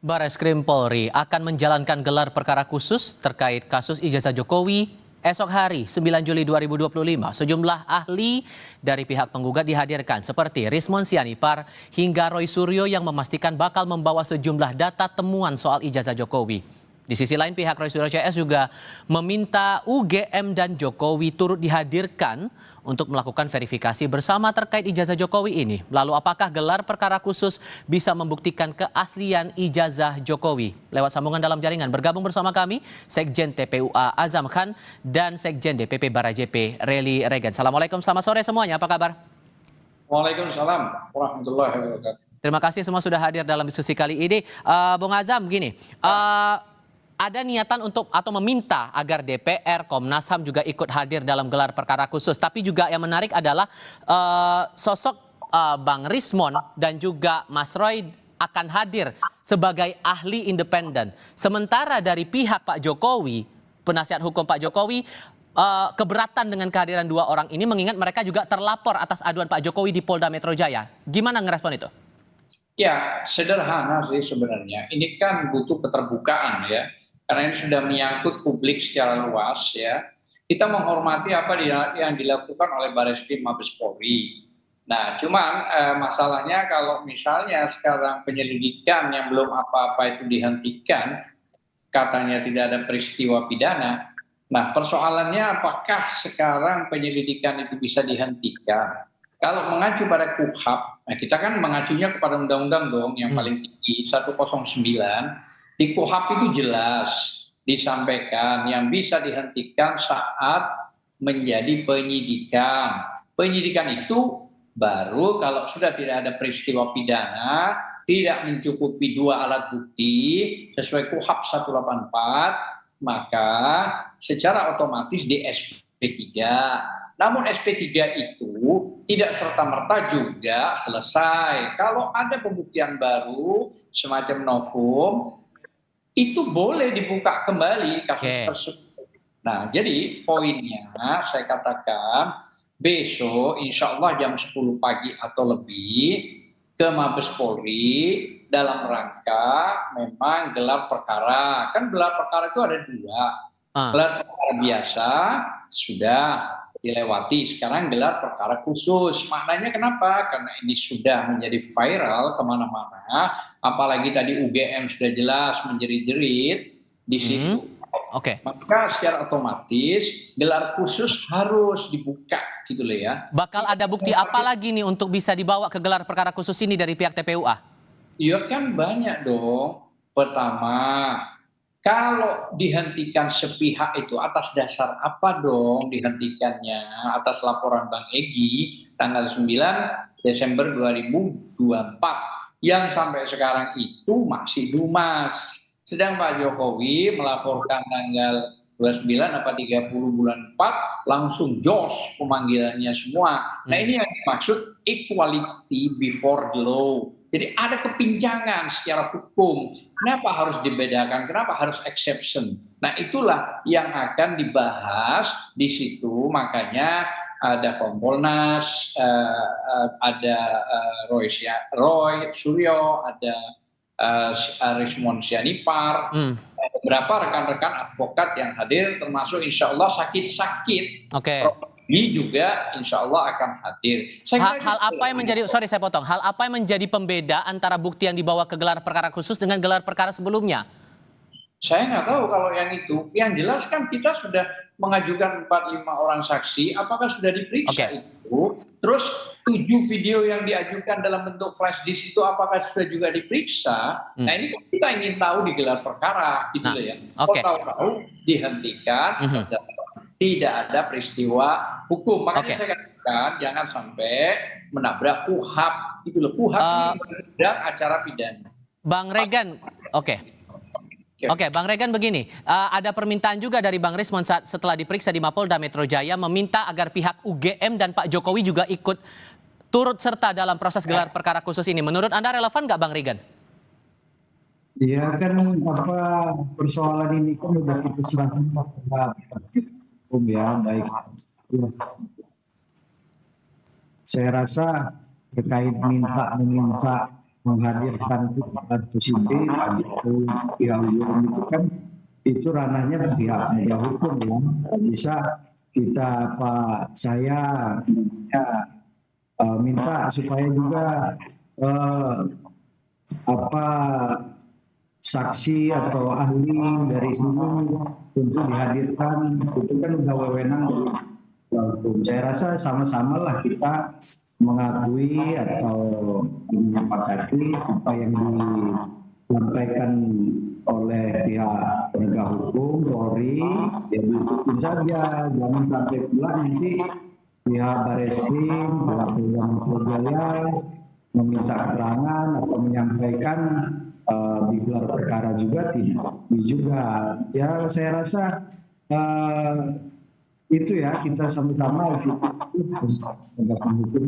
Bareskrim Polri akan menjalankan gelar perkara khusus terkait kasus ijazah Jokowi esok hari 9 Juli 2025. Sejumlah ahli dari pihak penggugat dihadirkan seperti Rismon Sianipar hingga Roy Suryo yang memastikan bakal membawa sejumlah data temuan soal ijazah Jokowi. Di sisi lain pihak Roy Suryo CS juga meminta UGM dan Jokowi turut dihadirkan untuk melakukan verifikasi bersama terkait ijazah Jokowi ini. Lalu apakah gelar perkara khusus bisa membuktikan keaslian ijazah Jokowi? Lewat sambungan dalam jaringan bergabung bersama kami Sekjen TPUA Azam Khan dan Sekjen DPP Barajepe Reli Regan. Assalamualaikum, selamat sore semuanya, apa kabar? Waalaikumsalam warahmatullahi wabarakatuh. Terima kasih semua sudah hadir dalam diskusi kali ini. Bung Azam, gini, ada niatan untuk atau meminta agar DPR, Komnas HAM juga ikut hadir dalam gelar perkara khusus. Tapi juga yang menarik adalah sosok Bang Rismon dan juga Mas Roy akan hadir sebagai ahli independen. Sementara dari pihak Pak Jokowi, penasihat hukum Pak Jokowi, keberatan dengan kehadiran dua orang ini mengingat mereka juga terlapor atas aduan Pak Jokowi di Polda Metro Jaya. Gimana ngerespon itu? Ya, sederhana sih sebenarnya. Ini kan butuh keterbukaan ya. Karena ini sudah menyangkut publik secara luas ya. Kita menghormati apa yang dilakukan oleh Bareskrim Mabes Polri. Nah, cuman masalahnya kalau misalnya sekarang penyelidikan yang belum apa-apa itu dihentikan, katanya tidak ada peristiwa pidana. Nah, persoalannya apakah sekarang penyelidikan itu bisa dihentikan? Kalau mengacu pada KUHP, nah kita kan mengacunya kepada undang-undang dong yang paling tinggi 109. Di KUHP itu jelas disampaikan yang bisa dihentikan saat menjadi penyidikan. Penyidikan itu baru kalau sudah tidak ada peristiwa pidana, tidak mencukupi dua alat bukti sesuai KUHP 184, maka secara otomatis di SP3. Namun SP3 itu tidak serta-merta juga selesai. Kalau ada pembuktian baru semacam novum, itu boleh dibuka kembali kasus tersebut. Nah, jadi poinnya saya katakan besok insya Allah jam 10 pagi atau lebih ke Mabes Polri dalam rangka memang gelar perkara. Kan gelar perkara itu ada dua. Gelar perkara biasa sudah dilewati, sekarang gelar perkara khusus. Maknanya kenapa? Karena ini sudah menjadi viral kemana-mana, apalagi tadi UGM sudah jelas menjerit-jerit di situ. Maka secara otomatis gelar khusus harus dibuka gitu loh ya. Bakal ada bukti apa lagi nih untuk bisa dibawa ke gelar perkara khusus ini dari pihak TPUA? Ya kan banyak dong. Pertama, kalau dihentikan sepihak itu atas dasar apa dong dihentikannya? Atas laporan Bang Egy tanggal 9 Desember 2024 yang sampai sekarang itu masih dumas. Sedang Pak Jokowi melaporkan tanggal 29 apa 30 bulan 4 langsung jos pemanggilannya semua. Nah ini yang dimaksud equality before the law. Jadi ada kepincangan secara hukum. Kenapa harus dibedakan? Kenapa harus exception? Nah itulah yang akan dibahas di situ. Makanya ada Kompolnas, ada Roy Suryo, ada Rismon Sianipar, beberapa rekan-rekan advokat yang hadir, termasuk insya Allah sakit-sakit. Ini juga insya Allah akan hadir. Hal apa yang menjadi, sorry saya potong, hal apa yang menjadi pembeda antara bukti yang dibawa ke gelar perkara khusus dengan gelar perkara sebelumnya? Saya nggak tahu kalau yang itu. Yang jelas kan kita sudah mengajukan 4-5 orang saksi, apakah sudah diperiksa itu? Terus 7 video yang diajukan dalam bentuk flash disk itu apakah sudah juga diperiksa? Nah ini kita ingin tahu di gelar perkara gitu loh ya. Tahu-tahu dihentikan, tidak ada peristiwa hukum. Makanya saya katakan jangan sampai menabrak KUHP gitu loh. KUHP ini dan acara pidana. Bang Regan, Bang Regan begini, ada permintaan juga dari Bang Rismon setelah diperiksa di Mapolda Metro Jaya meminta agar pihak UGM dan Pak Jokowi juga ikut turut serta dalam proses gelar perkara khusus ini. Menurut Anda relevan nggak Bang Regan? Ya kan persoalan ini kan sudah kita serahkan hukum ya, baik. Saya rasa terkait meminta menghadirkan positif atau pihak itu kan itu ranahnya pihak penegak hukum ya. Bisa kita saya ya, minta supaya juga apa saksi atau ahli dari sini untuk dihadirkan, itu kan udah wewenang dari hukum. Saya rasa sama-sama lah kita mengakui atau menyepakati apa yang disampaikan oleh pihak penegak hukum, Polri, ya diikutin saja, jangan sampai pula nanti pihak Bareskrim, pihak Polda Metro Jaya meminta keterangan atau menyampaikan di gelar perkara juga juga. Ya saya rasa itu ya kita sama-sama penegakan hukum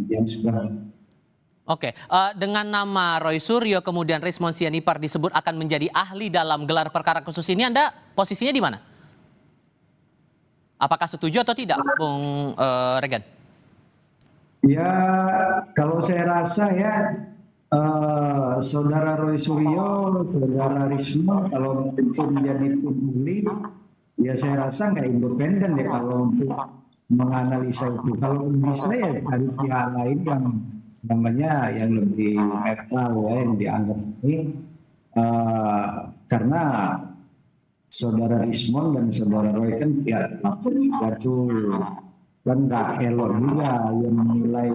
yang sudah. Oke, dengan nama Roy Suryo kemudian Rismon Sianipar disebut akan menjadi ahli dalam gelar perkara khusus ini, Anda posisinya di mana? Apakah setuju atau tidak, Bung Regan? Ya, kalau saya rasa ya Saudara Roy Suryo, Saudara Rismon kalau itu menjadi ahli, ya saya rasa nggak independen ya kalau untuk menganalisa itu. Kalau bisa ya dari pihak lain yang namanya yang lebih netral ya, yang dianggap ini karena Saudara Rismon dan Saudara Roy kan pihak lapor itu kan nggak elok juga yang menilai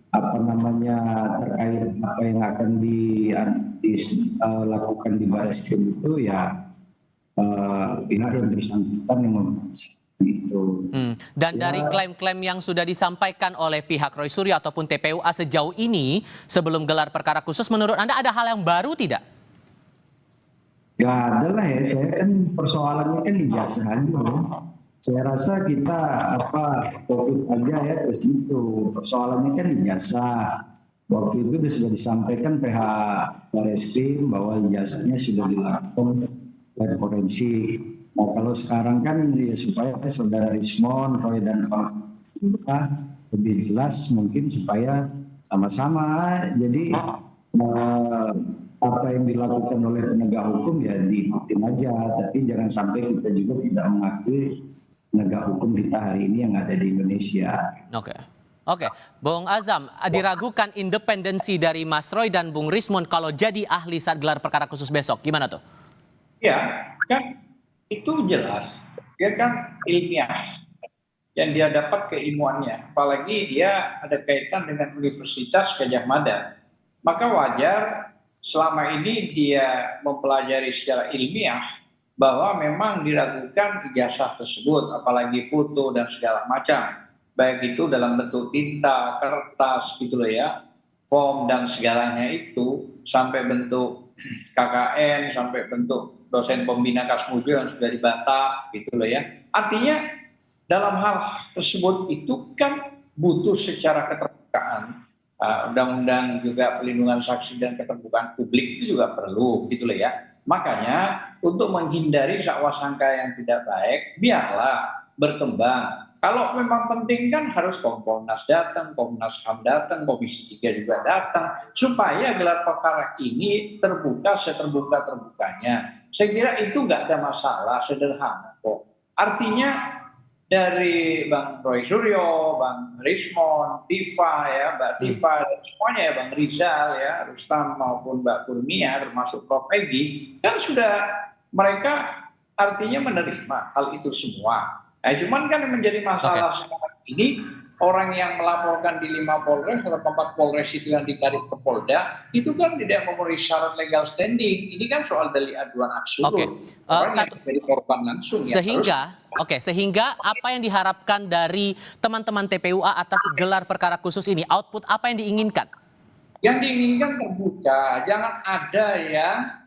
apa namanya terkait apa yang akan dilakukan di Bareskrim itu ya pihak yang bersangkutan yang itu. Dan dari klaim-klaim yang sudah disampaikan oleh pihak Roy Suryo ataupun TPUA sejauh ini sebelum gelar perkara khusus, menurut Anda ada hal yang baru tidak? Ya ada lah ya, saya kan persoalannya kan ijazah aja. Saya rasa kita fokus aja ya ke situ. Persoalannya kan ijazah. Waktu itu sudah disampaikan pihak Bareskrim bahwa ijazahnya sudah dilakukan dan forensik. Nah kalau sekarang kan ya supaya Saudara Rismon, Roy dan kawan lebih jelas mungkin supaya sama-sama. Jadi apa yang dilakukan oleh penegak hukum ya diikutin aja. Tapi jangan sampai kita juga tidak mengakui penegak hukum kita hari ini yang ada di Indonesia. Oke, Bung Azam, diragukan independensi dari Mas Roy dan Bung Rismon kalau jadi ahli saat gelar perkara khusus besok, gimana tuh? Ya, kan itu jelas, dia kan ilmiah yang dia dapat keilmuannya, apalagi dia ada kaitan dengan Universitas Gadjah Mada, maka wajar selama ini dia mempelajari secara ilmiah bahwa memang diragukan ijazah tersebut, apalagi foto dan segala macam, baik itu dalam bentuk tinta, kertas gitu loh ya, form dan segalanya itu, sampai bentuk KKN, sampai bentuk dosen pembina Kasmujo yang sudah dibantah gitu loh ya. Artinya dalam hal tersebut itu kan butuh secara keterbukaan. Undang-undang juga pelindungan saksi dan keterbukaan publik itu juga perlu gitu loh ya. Makanya untuk menghindari sakwa sangka yang tidak baik, biarlah berkembang. Kalau memang penting kan harus Kompolnas datang, Komnas HAM datang, Komisi 3 juga datang, supaya gelar perkara ini terbuka seterbuka-terbukanya. Saya kira itu nggak ada masalah, sederhana kok. Artinya dari Bang Roy Suryo, Bang Rismon, Tifa ya, Mbak Tifa, dan semuanya ya, Bang Rizal ya, Rustam maupun Mbak Kurnia, termasuk Prof. Egi, kan sudah mereka artinya menerima hal itu semua. Nah, cuman kan yang menjadi masalah sekarang ini, orang yang melaporkan di 5 Polres atau 4 Polres itu yang ditarik ke Polda, itu kan tidak memenuhi syarat legal standing. Ini kan soal delik aduan absurd. Orang yang menjadi korban langsung sehingga apa yang diharapkan dari teman-teman TPUA atas gelar perkara khusus ini, output apa yang diinginkan? Yang diinginkan terbuka, jangan ada yang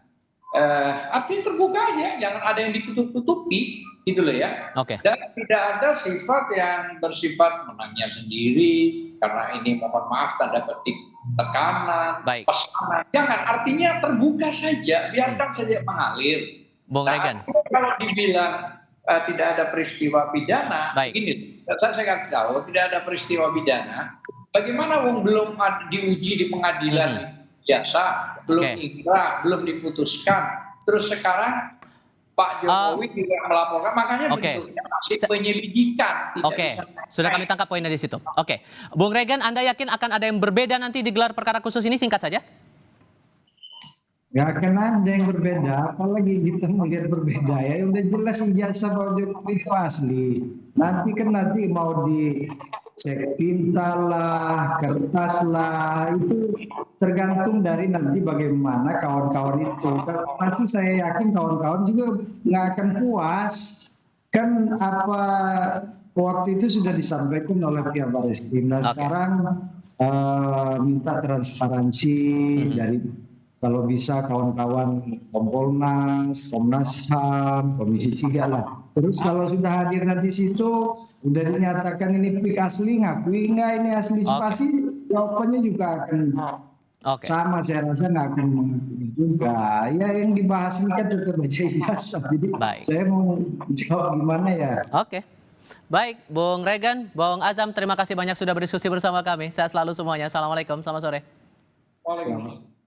artinya terbuka aja, jangan ada yang ditutup-tutupi gitu loh ya. Dan tidak ada sifat yang bersifat menangnya sendiri karena ini mohon maaf tanda petik tekanan, pesanan. Jangan, artinya terbuka saja, biarkan saja mengalir. Bung Regan. Kalau dibilang tidak ada peristiwa pidana, begini, saya kasih tahu tidak ada peristiwa pidana. Bagaimana wong belum diuji di pengadilan biasa, belum Oke. inkrah, belum diputuskan. Terus sekarang Pak Jokowi juga melaporkan, makanya Oke. bentuknya masih penyelidikan, tidak Oke, bisa. sudah kami tangkap poinnya di situ. Oke, Bung Regan, Anda yakin akan ada yang berbeda nanti digelar perkara khusus ini? Singkat saja. Nggak akan ada yang berbeda, apalagi kita melihat berbeda ya. Udah jelas ijazah Pak Jokowi itu asli. Nanti mau dicek tinta lah, kertas lah, itu tergantung dari nanti bagaimana kawan-kawan itu. Pasti saya yakin kawan-kawan juga nggak akan puas. Kan apa waktu itu sudah disampaikan oleh pihak Barreskrim. Nah Oke. sekarang minta transparansi dari kalau bisa kawan-kawan Kompolnas, Komnas HAM, Komisi 3 lah. Terus kalau sudah hadir di situ, udah dinyatakan ini pik asli, ngakui nggak ini asli, Oke. pasti jawabannya juga akan Oke. sama, saya rasa nggak akan mengakui juga. Ya yang dibahas ini kan tetap aja biasa, jadi Baik. saya mau jawab gimana ya. Oke. Baik, Bung Regan, Bung Azam, terima kasih banyak sudah berdiskusi bersama kami. Sehat selalu semuanya. Assalamualaikum, selamat sore. Waalaikumsalam.